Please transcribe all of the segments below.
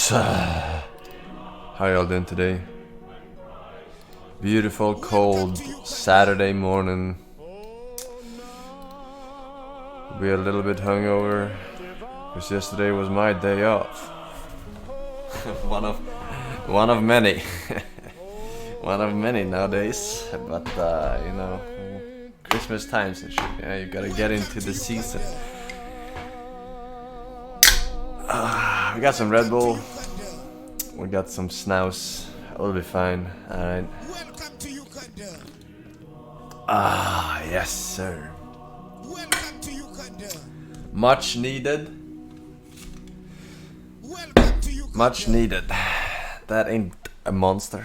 Dudes! How y'all doing today? Beautiful, cold Saturday morning. We're a little bit hungover because yesterday was my day off. one of many. One of many nowadays. But you know, Christmas times and shit. Yeah, you gotta get into the season. We got some Red Bull. We got some Snus. We'll be fine. Alright. Ah, yes, sir. Much needed. Much needed. That ain't a monster.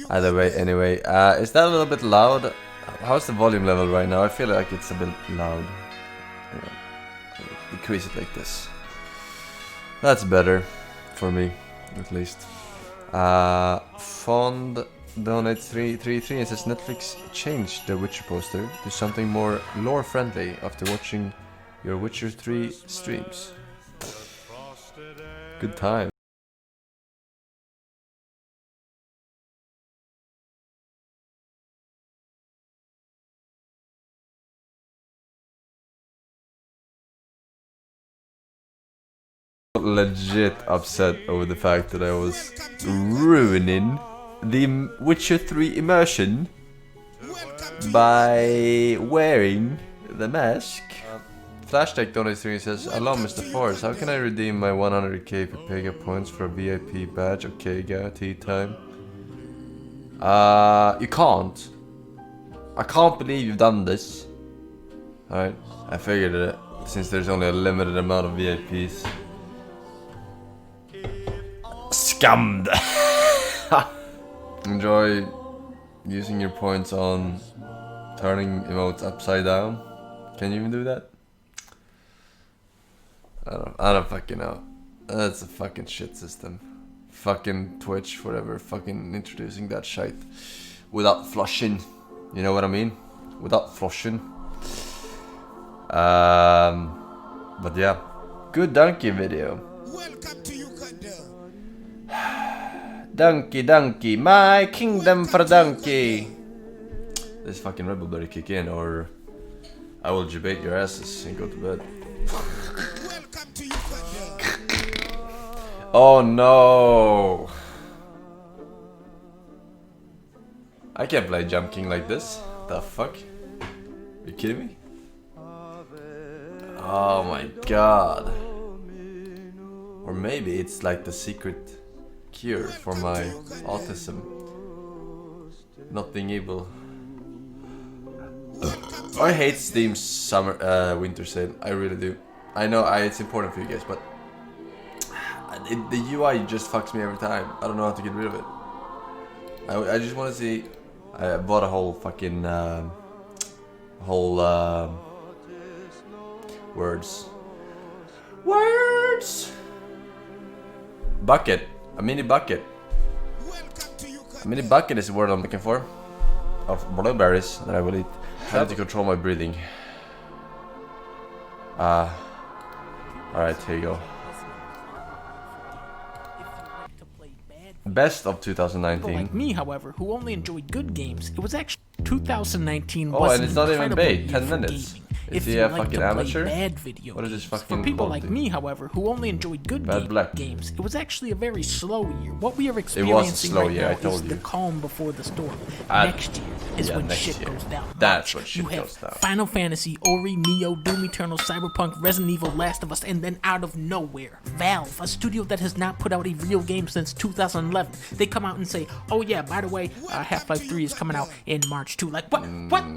Either way, anyway. Is that a little bit loud? How's the volume level right now? I feel like it's a bit loud. Yeah. Decrease it like this. That's better. For me, at least. Fond donates 333 and says Netflix changed the Witcher poster to something more lore friendly after watching your Witcher 3 streams. Good time. Legit upset over the fact that I was ruining the Witcher 3 immersion by wearing the mask. Flashtech donates 3 says, "Hello Mr. Force, how can I redeem my 100k Pega points for a VIP badge? Okay, tea time." You can't. I can't believe you've done this. Alright, I figured it, since there's only a limited amount of VIPs. Scammed. Enjoy using your points on turning emotes upside down. Can you even do that? I don't fucking know. That's a fucking shit system. Fucking Twitch, whatever, fucking introducing that shite without flushing. You know what I mean? Without flushing. But yeah, good Dunkey video. Welcome to Dunkey, Dunkey, my kingdom for Dunkey. This fucking rebel better kick in, or I will debate your asses and go to bed. Oh no! I can't play Jump King like this. The fuck? You kidding me? Oh my god. Or maybe it's like the secret cure for my autism. Not being able. I hate Steam's winter sale. I really do. I know it's important for you guys, but the UI just fucks me every time. I don't know how to get rid of it. I just want to see. I bought a whole fucking words. Bucket. A mini bucket. A mini bucket is the word I'm looking for. Of blueberries that I will eat. I have to control my breathing. Alright, here you go. Best of 2019. People like me, however, who only enjoyed good games, it was actually 2019 was was and it's an not even incredible bait. year 10 for minutes. gaming. Is If he you a like fucking to play amateur? bad video What is this games. fucking For people like multi? me, however, who only enjoyed good games, it was actually a very slow year. What we are experiencing slow right year, I now told is you. the calm before the storm. Next year is when next shit year. goes down. That's March, when shit you have goes down. Final Fantasy, Ori, Neo, Doom Eternal, Cyberpunk, Resident Evil, Last of Us, and then out of nowhere, Valve, a studio that has not put out a real game since 2011, they come out and say, "Oh yeah, by the way, Half-Life 3 is coming out in March too." Like, what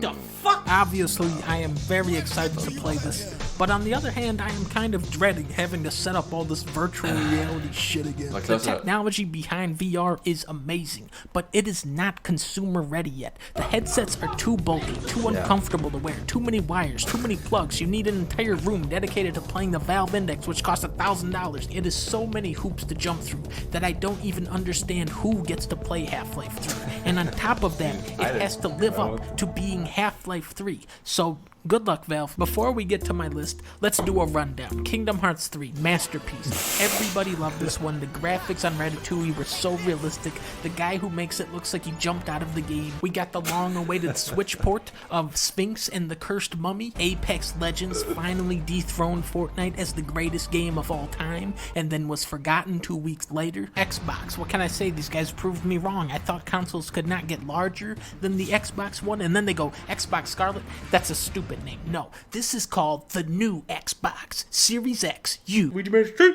the fuck? Obviously, I am very excited to play this, but on the other hand, I am kind of dreading having to set up all this virtual reality shit again. The technology behind VR is amazing, but it is not consumer ready yet. The headsets are too bulky, too uncomfortable to wear, too many wires, too many plugs. You need an entire room dedicated to playing the Valve Index, which costs $1,000. It is so many hoops to jump through that I don't even understand who gets to play Half-Life 3. And on top of that, it has to live up to being Half-Life 3. So Good luck, Valve. Before we get to my list, let's do a rundown. Kingdom Hearts 3, masterpiece. Everybody loved this one. The graphics on Ratatouille were so realistic. The guy who makes it looks like he jumped out of the game. We got the long-awaited Switch port of Sphinx and the Cursed Mummy. Apex Legends finally dethroned Fortnite as the greatest game of all time, and then was forgotten 2 weeks later. Xbox, what can I say? These guys proved me wrong. I thought consoles could not get larger than the Xbox One, and then they go, Xbox Scarlet? That's a stupid name. No, this is called the new Xbox Series X U.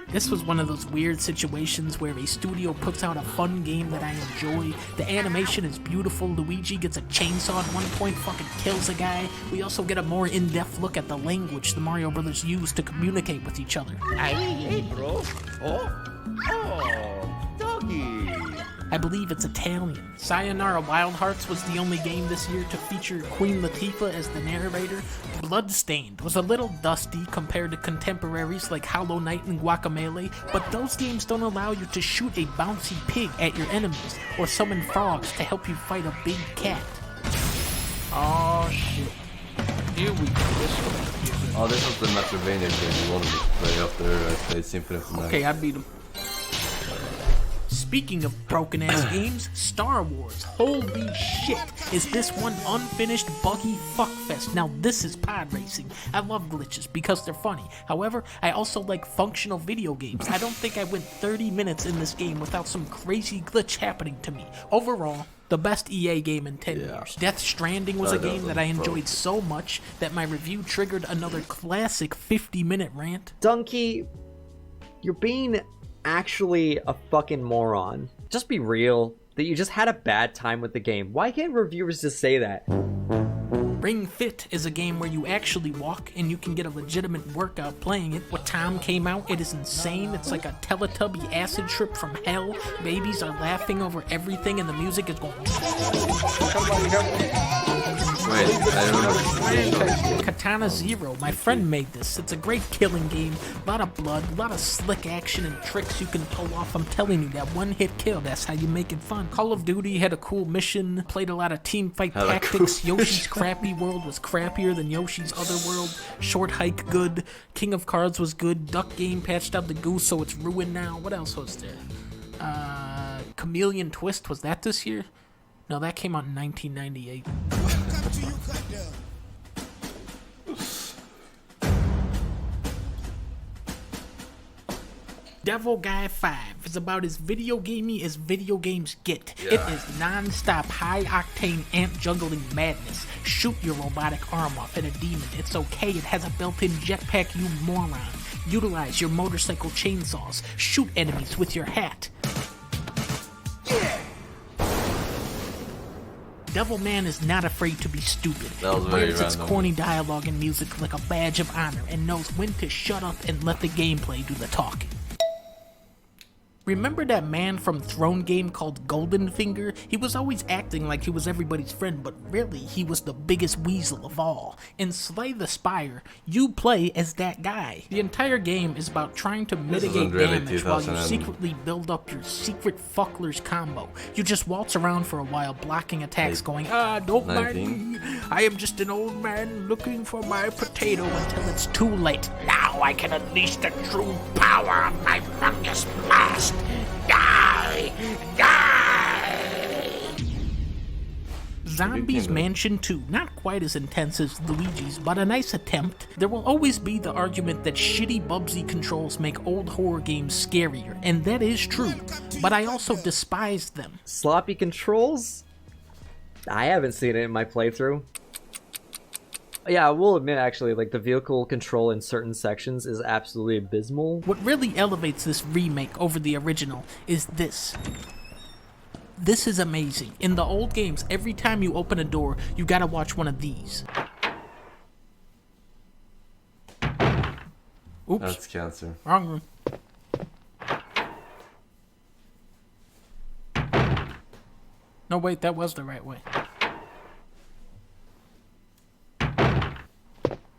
This was one of those weird situations where a studio puts out a fun game that I enjoy. The animation is beautiful. Luigi gets a chainsaw at one point, fucking kills a guy. We also get a more in-depth look at the language the Mario Brothers use to communicate with each other. Hey, bro. Doggy. I believe it's Italian. Sayonara Wild Hearts was the only game this year to feature Queen Latifah as the narrator. Bloodstained was a little dusty compared to contemporaries like Hollow Knight and Guacamelee, but those games don't allow you to shoot a bouncy pig at your enemies or summon frogs to help you fight a big cat. Oh shit. Here we go. Oh, this was the Metroidvania game you wanted me to play after I played Symphony of the Night. Okay, I beat him. Speaking of broken-ass games, Star Wars. Holy shit, is this one unfinished buggy fuckfest. Now this is pod racing. I love glitches because they're funny. However, I also like functional video games. I don't think I went 30 minutes in this game without some crazy glitch happening to me. Overall, the best EA game in 10 years. Death Stranding was a game that I enjoyed so much that my review triggered another classic 50-minute rant. Dunkey, you're being actually a fucking moron. Just be real that you just had a bad time with the game. Why can't reviewers just say that? Ring Fit is a game where you actually walk and you can get a legitimate workout playing it. When Tom came out, it is insane. It's like a Teletubby acid trip from hell. Babies are laughing over everything and the music is going... Wait, I remember. Katana Zero, my friend made this. It's a great killing game. A lot of blood, a lot of slick action and tricks you can pull off. I'm telling you, that one-hit kill, that's how you make it fun. Call of Duty had a cool mission, played a lot of team fight tactics. Yoshi's Crappy World was crappier than Yoshi's Other World. Short Hike, good. King of Cards was good. Duck Game patched out the goose, so it's ruined now. What else was there? Chameleon Twist, was that this year? No, that came out in 1998. Devil Guy 5 is about as video gamey as video games get. It is non-stop, high-octane ant-juggling madness. Shoot your robotic arm off at a demon. It's okay, it has a built-in jetpack, you moron. Utilize your motorcycle chainsaws. Shoot enemies with your hat. Devilman is not afraid to be stupid. It wears its corny dialogue and music like a badge of honor and knows when to shut up and let the gameplay do the talking. Remember that man from Throne Game called Goldenfinger? He was always acting like he was everybody's friend, but really, he was the biggest weasel of all. In Slay the Spire, you play as that guy. The entire game is about trying to mitigate damage while you secretly build up your secret fucklers combo. You just waltz around for a while blocking attacks going, don't mind me, I am just an old man looking for my potato until it's too late. Now I can unleash the true power of my fungus blast. Die! Die! Zombies Mansion 2, not quite as intense as Luigi's, but a nice attempt. There will always be the argument that shitty Bubsy controls make old horror games scarier, and that is true, but I also despise them. Sloppy controls? I haven't seen it in my playthrough. Yeah, I will admit, actually, like, the vehicle control in certain sections is absolutely abysmal. What really elevates this remake over the original is this. This is amazing. In the old games, every time you open a door, you gotta watch one of these. Oops. That's cancer. Wrong room. No, wait, that was the right way.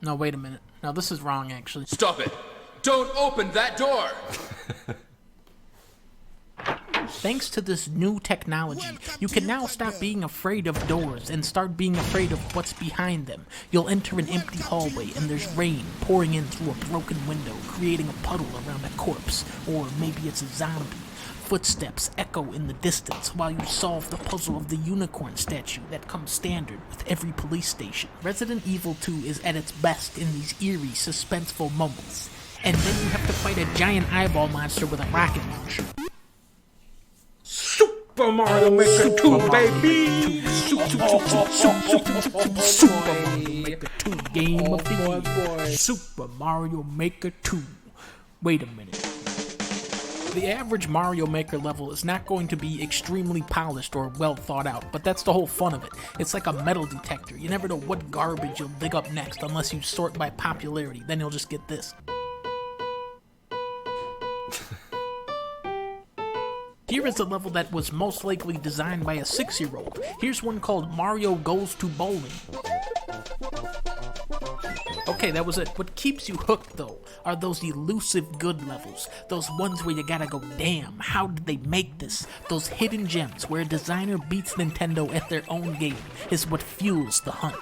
No, wait a minute. No, this is wrong, actually. Stop it! Don't open that door! Thanks to this new technology, you can now stop being afraid of doors and start being afraid of what's behind them. You'll enter an empty hallway and there's rain pouring in through a broken window, creating a puddle around a corpse, or maybe it's a zombie. Footsteps echo in the distance while you solve the puzzle of the unicorn statue that comes standard with every police station. Resident Evil 2 is at its best in these eerie, suspenseful moments. And then you have to fight a giant eyeball monster with a rocket launcher. Super Mario Maker 2, baby! Super Mario Maker 2 game of the year. Super Mario Maker 2. Wait a minute. The average Mario Maker level is not going to be extremely polished or well thought out, but that's the whole fun of it. It's like a metal detector. You never know what garbage you'll dig up next unless you sort by popularity. Then you'll just get this. Here is a level that was most likely designed by a 6-year-old. Here's one called Mario Goes to Bowling. Okay, that was it. What keeps you hooked, though, are those elusive good levels. Those ones where you gotta go, damn, how did they make this? Those hidden gems where a designer beats Nintendo at their own game is what fuels the hunt.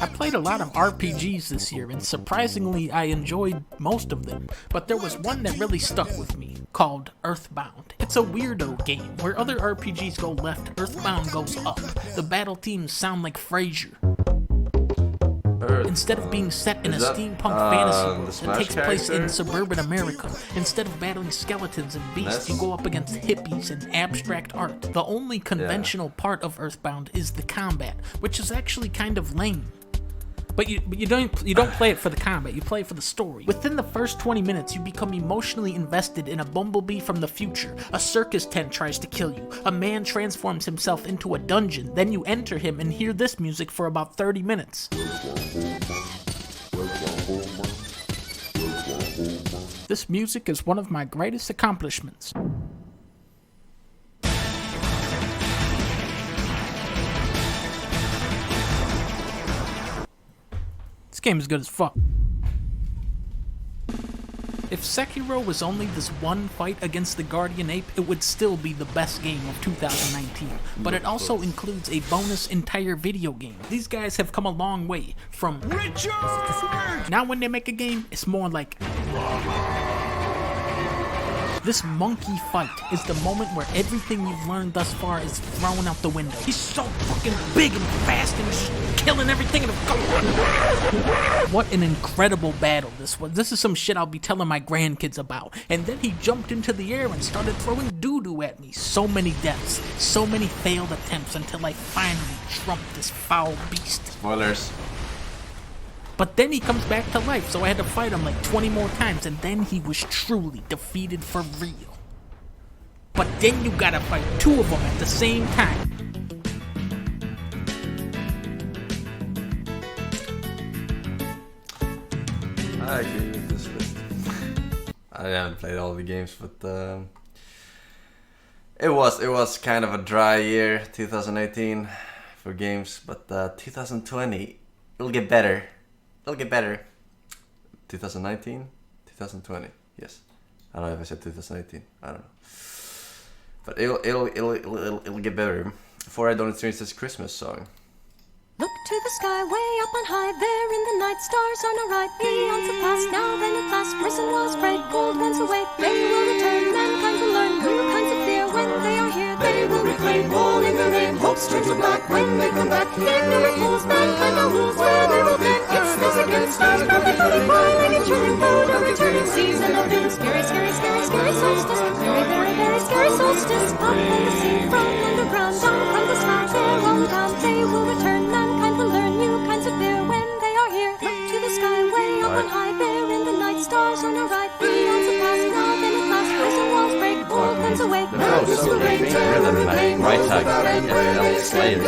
I played a lot of RPGs this year, and surprisingly, I enjoyed most of them. But there was one that really stuck with me, called Earthbound. It's a weirdo game. Where other RPGs go left, Earthbound goes up. The battle themes sound like Frasier. Instead of being set in a steampunk fantasy world that takes place in suburban America, instead of battling skeletons and beasts, you go up against hippies and abstract art. The only conventional part of Earthbound is the combat, which is actually kind of lame. But you don't play it for the combat, you play it for the story. Within the first 20 minutes, you become emotionally invested in a bumblebee from the future. A circus tent tries to kill you. A man transforms himself into a dungeon. Then you enter him and hear this music for about 30 minutes. This music is one of my greatest accomplishments. This game is good as fuck. If Sekiro was only this one fight against the Guardian Ape, it would still be the best game of 2019. But it also includes a bonus entire video game. These guys have come a long way from Richard! Now when they make a game, it's more like... This monkey fight is the moment where everything you've learned thus far is thrown out the window. He's so fucking big and fast and he's just killing everything in the... What an incredible battle this was. This is some shit I'll be telling my grandkids about. And then he jumped into the air and started throwing doo-doo at me. So many deaths, so many failed attempts until I finally trumped this foul beast. Spoilers. But then he comes back to life, so I had to fight him like 20 more times, and then he was truly defeated for real. But then you gotta fight two of them at the same time. I agree with this list. I haven't played all the games, but it was kind of a dry year, 2018, for games. But 2020, it'll get better. It'll get better. 2019, 2020. Yes, I don't know if I said 2018. I don't know. But it'll get better. Before I don't experience this Christmas song. Look to the sky, way up on high, there in the night, stars are no right. Beyond the past, now then at last, prison walls break, gold ones await. They will return, mankind will learn new kinds of fear. When they are here, they will reclaim all in their name. Hopes turn to black when they come back. In the ripples, mankind now rules where they will be. It's this again, stars broken, flooded by many children born. A returning season of doom. Scary, scary, scary, scary solstice. Very, very, very scary solstice. Up in the sea, from underground, down from the sky, their own town. They will return, mankind will learn new kinds of fear when they are here. Look to the sky, way up on high, there in the night, stars on our right. Beyond the past, now then at last, prison walls break, gold ones away. Now this will reign, terror will reign, right all tag, without end, where they escape.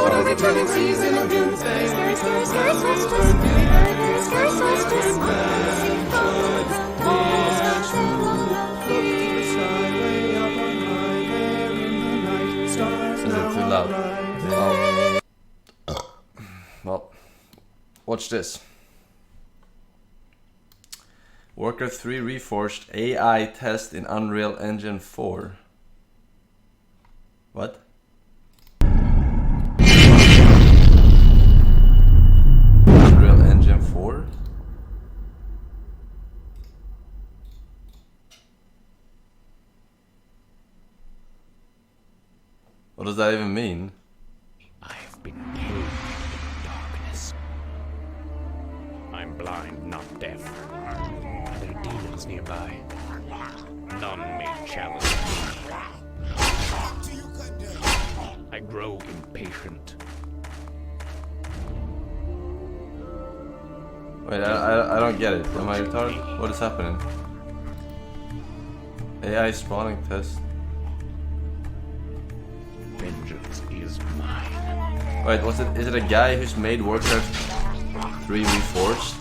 A returning season of doom. Scary, scary, scary, scary solstice. Very, very, very scary solstice. Up in the sea, from underground, down from the sky, sail on down. Is it too loud? Well, watch this. Warcraft 3 Reforged AI test in Unreal Engine 4. What? Unreal Engine 4? What does that even mean? I've been caged in darkness. I'm blind, not deaf. Are there demons nearby? None may challenge me. I grow impatient. Wait, I don't get it. Am I retarded? What is happening? AI spawning test. Vengeance is mine. Wait, is it a guy who's made Warcraft 3 Reforged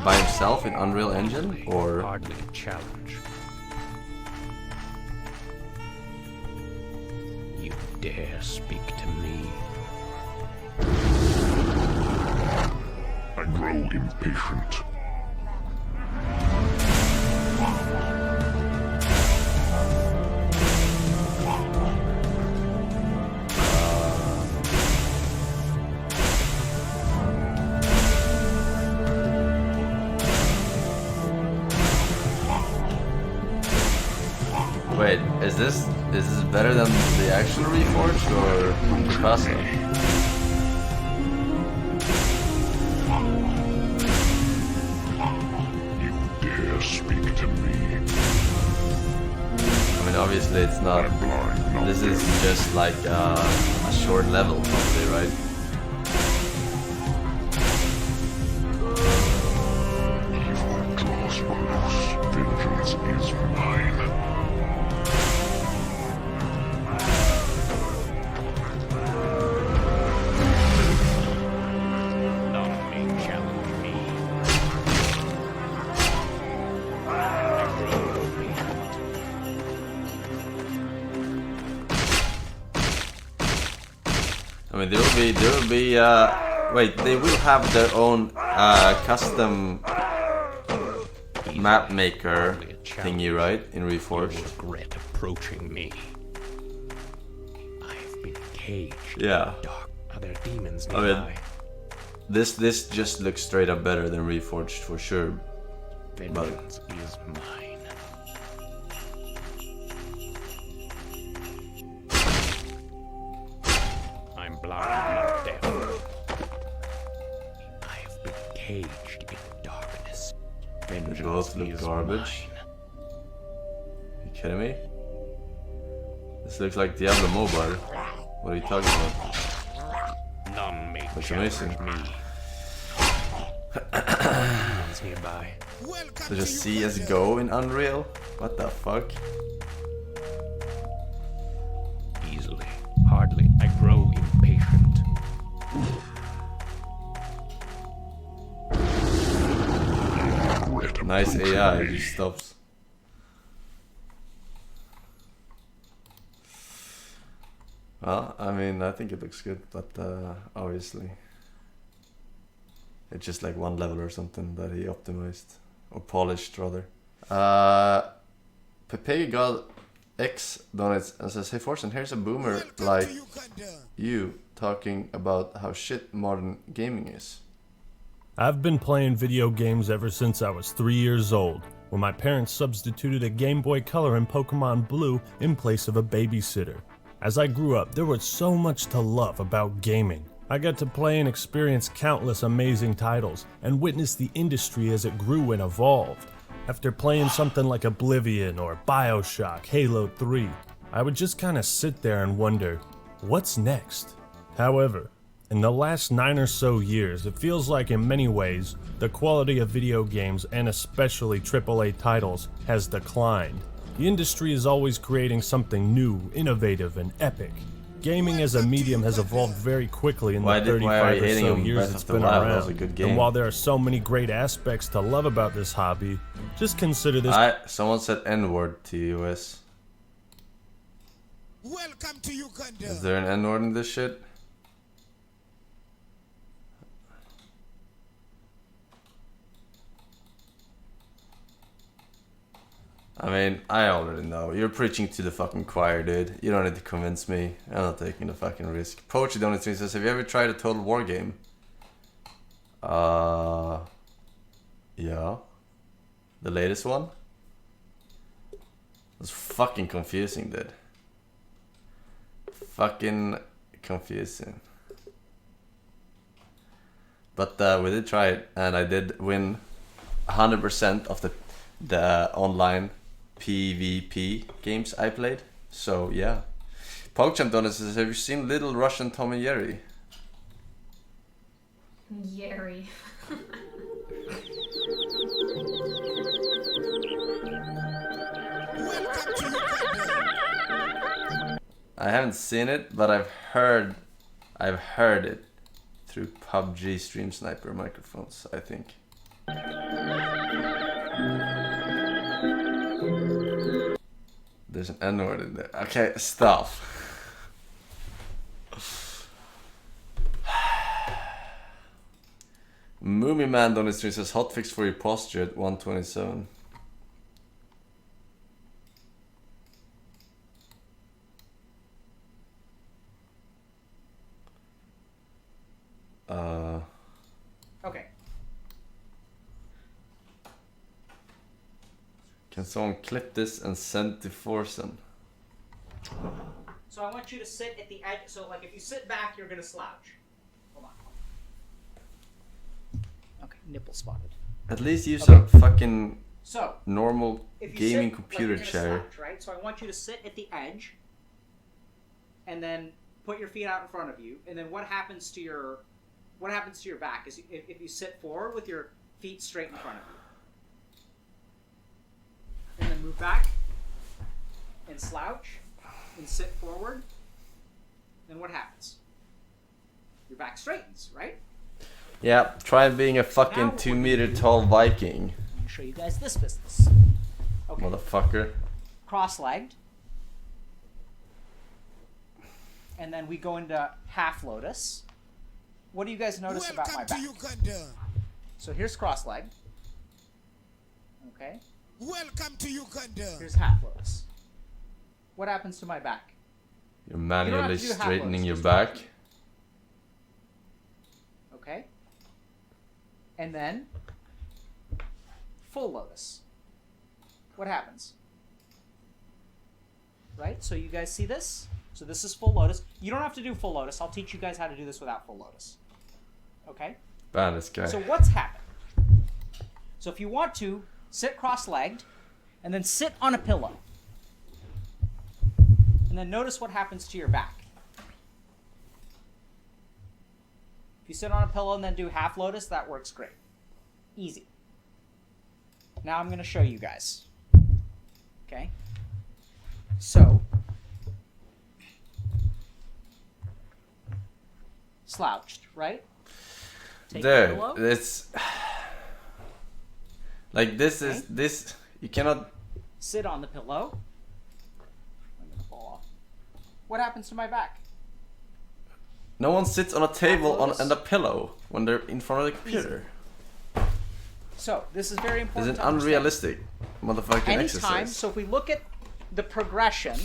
by himself in Unreal Engine, or? Hardly a challenge. You dare speak to me? I grow impatient. Wait, is this better than the actual Reforged or Picasso? You dare speak to me? I mean, obviously it's not. I'm blind, not This is deaf. just like a short level, probably, right? Evil draws close. Vengeance is mine. None may challenge me. I grow impatient. I mean, there will be. Wait, they will have their own custom map maker thingy, right? In You Reforged. regret approaching me. I've been caged. Yeah. Dark. Are there demons I mean, nearby? This just looks straight up better than Reforged for sure. Vengeance is mine. I'm blind, not deaf. I have been caged in darkness. Vengeance both look is garbage. mine. You kidding me? This looks like Diablo Mobile. What are you talking about? None may That's challenge amazing. me. Demons nearby. So just CSGO in Unreal? What the fuck? Easily. Hardly. I grow impatient. Regret Nice approaching AI, me. just stops. Well, I mean, I think it looks good, but obviously it's just like one level or something that he optimized or polished rather. Pepe God X donates and says, "Hey Forsen, here's a boomer like you talking about how shit modern gaming is." I've been playing video games ever since I was 3 years old, when my parents substituted a Game Boy Color and Pokemon Blue in place of a babysitter. As I grew up, there was so much to love about gaming. I got to play and experience countless amazing titles, and witness the industry as it grew and evolved. After playing something like Oblivion or Bioshock, Halo 3, I would just kinda sit there and wonder, what's next? However, in the last 9 or so years, it feels like in many ways, the quality of video games, and especially AAA titles, has declined. The industry is always creating something new, innovative, and epic. Gaming as a medium has evolved very quickly in the Why are 35 you or hating so on years Breath it's of the been Wild? That around. was a good game. And while there are so many great aspects to love about this hobby, just consider this Someone said N-word to US. Welcome to Uganda. Is there an N-word in this shit? I mean, I already know. You're preaching to the fucking choir, dude. You don't need to convince me. I'm not taking the fucking risk. Poetry Donut says, have you ever tried a Total War game? Yeah. The latest one? It was fucking confusing, dude. Fucking confusing. But we did try it, and I did win 100% of the online PvP games I played. So yeah. PogChamp Donut says, have you seen Little Russian Tom and Jerry? Jerry. I haven't seen it, but I've heard it through PUBG Stream Sniper microphones, I think. There's an N-word in there. Okay, stop. Moomy Man on his stream says hotfix for your posture at 127. Okay. Can someone clip this and send to Forsen? So I want you to sit at the edge. So like if you sit back, you're gonna slouch. Hold on. Okay, nipple spotted. At least use a fucking So normal if you gaming sit, computer like, you're chair. gonna slouch, right? So I want you to sit at the edge, and then put your feet out in front of you. And then what happens to your back is if you sit forward with your feet straight in front of you, and then move back and slouch and sit forward. Then what happens? Your back straightens, right? Yeah, try being a fucking Now 2 meter tall Viking, I'm gonna show you guys this business. Okay. motherfucker. Cross-legged. And then we go into half lotus. What do you guys notice about my back? So here's cross-legged. Okay. Welcome to Uganda. Here's half lotus. What happens to my back? You're You don't have manually to do half straightening lotus, your just back. watch. Okay. And then full lotus. What happens? Right? So you guys see this? So this is full lotus. You don't have to do full lotus. I'll teach you guys how to do this without full lotus. Okay? Ban this guy. So what's happened? So if you want to, sit cross-legged, and then sit on a pillow. And then notice what happens to your back. If you sit on a pillow and then do half lotus, that works great. Easy. Now I'm going to show you guys. Okay? So, slouched, right? Take the Dude, pillow. it's like this is this. You cannot. Sit on the pillow. I'm gonna fall off. What happens to my back? No one sits on a table on lotus. and a pillow when they're in front of the computer. So this is very It's important. an to understand. unrealistic motherfucking Anytime. exercise. So if we look at the progression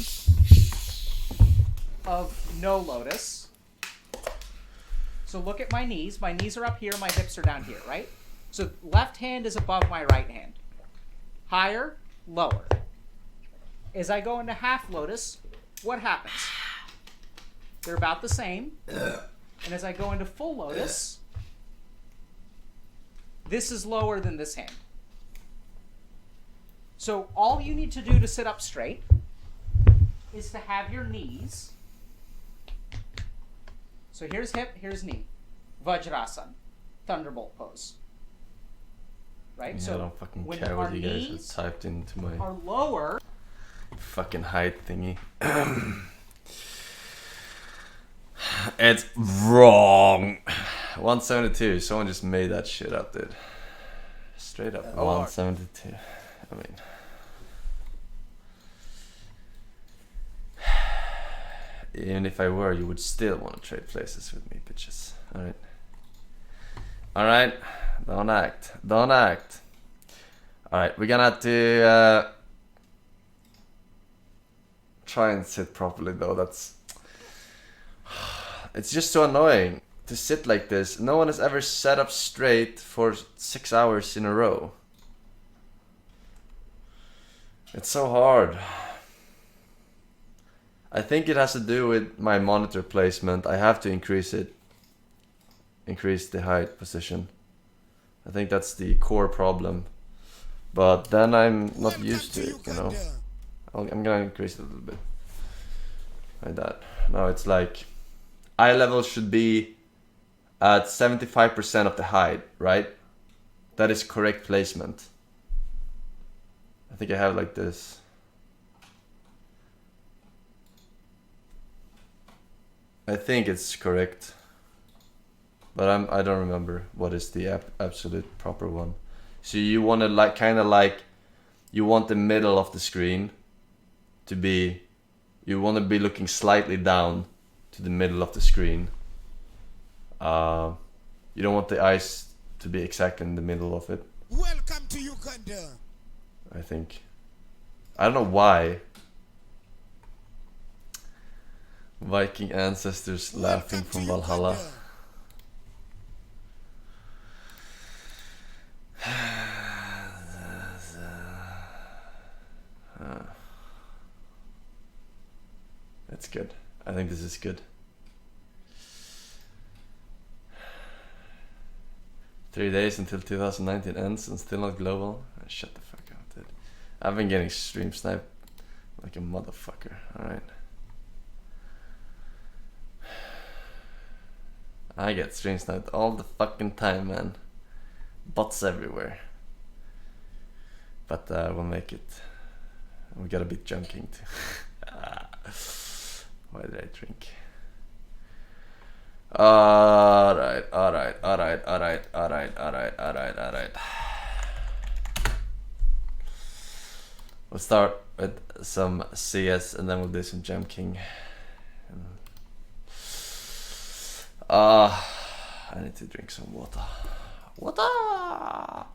of no lotus. So look at my knees. My knees are up here. My hips are down here, right? So left hand is above my right hand. Higher, lower. As I go into half lotus, what happens? They're about the same. And as I go into full lotus, this is lower than this hand. So all you need to do to sit up straight is to have your knees. So here's hip, here's knee. Vajrasan, thunderbolt pose. Right? Yeah, So I don't fucking when care our what you guys knees have typed into my are lower, fucking height thingy. It's wrong. 172. Someone just made that shit up, dude. Straight up. 172. I mean. Even if I were, you would still want to trade places with me, bitches. Alright. Alright. Don't act. Don't act. Alright, we're gonna have to try and sit properly though. That's... It's just so annoying to sit like this. No one has ever sat up straight for 6 hours in a row. It's so hard. I think it has to do with my monitor placement. I have to increase it. Increase the height position. I think that's the core problem. But then I'm not used to it, you know. I'm gonna increase it a little bit. Like that. Now it's like... eye level should be at 75% of the height, right? That is correct placement. I think I have like this. I think it's correct. But I don't remember what is the absolute proper one. So you want to like kind of like, you want the middle of the screen to be, you want to be looking slightly down to the middle of the screen. You don't want the eyes to be exactly in the middle of it. Welcome to Uganda. I think. I don't know why. Viking ancestors laughing from Valhalla. That's good. I think this is good. 3 days until 2019 ends and still not global. Shut the fuck up, dude. I've been getting stream sniped like a motherfucker. Alright. I get stream sniped all the fucking time, man. Bots everywhere. But we'll make it. We gotta beat Junking too. Why did I drink? Alright. We'll start with some CS and then we'll do some Jump King. I need to drink some water. Water!